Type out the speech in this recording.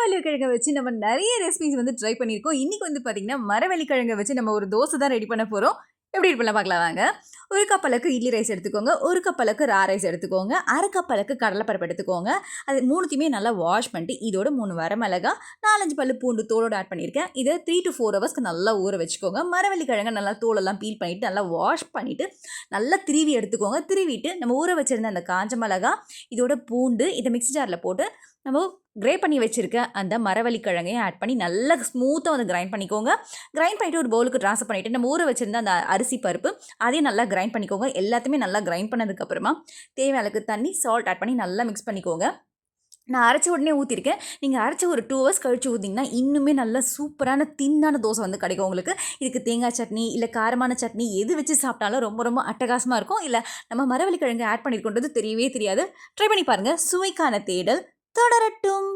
மரவள்ளிக்கிழங்க வச்சு நம்ம நிறைய ரெசிபிஸ் வந்து ட்ரை பண்ணியிருக்கோம். இன்னைக்கு வந்து பார்த்தீங்கன்னா, மரவள்ளிக்கிழங்க வச்சு நம்ம ஒரு தோசை தான் ரெடி பண்ண போறோம். எப்படி இருப்பலாம் பார்க்கலாம் வாங்க. 1 கப் அளவுக்கு இட்லி ரைஸ் எடுத்துக்கோங்க. 1 கப் அளவுக்கு ரா ரைஸ் எடுத்துக்கோங்க. 1/2 கப் அளவுக்கு கடலைப்பருப்பு எடுத்துக்கோங்க. அது 3த்தையுமே நல்லா வாஷ் பண்ணிட்டு, இதோட 3 வரமிளகா, 4, 5 பல்லு பூண்டு தோலோட ஆட் பண்ணியிருக்கேன். இதை 3 to 4 ஹவர்ஸ்க்கு நல்லா ஊற வச்சுக்கோங்க. மரவள்ளிக்கிழங்க நல்லா தோலெல்லாம் பீல் பண்ணிட்டு, நல்லா வாஷ் பண்ணிட்டு, நல்லா திருவி எடுத்துக்கோங்க. திருவிட்டு நம்ம ஊற வச்சிருந்த அந்த காஞ்ச மிளகா, இதோட பூண்டு, இதை மிக்ஸி ஜாரில் போட்டு நம்ம கிரேட் பண்ணி வச்சுருக்க அந்த மரவள்ளிக்கிழங்கையும் ஆட் பண்ணி நல்லா ஸ்மூத்தாக வந்து கிரைண்ட் பண்ணிக்கோங்க. கிரைண்ட் பண்ணிவிட்டு ஒரு பவுலுக்கு ட்ரான்ஸ்ஃபர் பண்ணிவிட்டு நம்ம ஊற வச்சுருந்த அந்த அரிசி பருப்பு அதையும் நல்லா கிரைண்ட் பண்ணிக்கோங்க. எல்லாத்தையுமே நல்லா கிரைண்ட் பண்ணதுக்கப்புறமா தேவையான அளவுக்கு தண்ணி, சால்ட் ஆட் பண்ணி நல்லா மிக்ஸ் பண்ணிக்கோங்க. நான் அரைச்ச உடனே ஊற்றிருக்கேன். நீங்கள் அரைச்ச ஒரு 2 ஹவர்ஸ் கழிச்சு ஊற்றிங்கன்னா இன்னுமே நல்லா சூப்பரான தின்னான தோசை வந்து கிடைக்கும் உங்களுக்கு. இதுக்கு தேங்காய் சட்னி இல்லை காரமான சட்னி எது வச்சு சாப்பிட்டாலும் ரொம்ப ரொம்ப அட்டகாசமாக இருக்கும். இல்லை நம்ம மரவள்ளிக்கிழங்கு ஆட் பண்ணியிருக்கோன்றது தெரியவே தெரியாது. ட்ரை பண்ணி பாருங்கள். சுவைக்கான தேடல் தொடரட்டும்.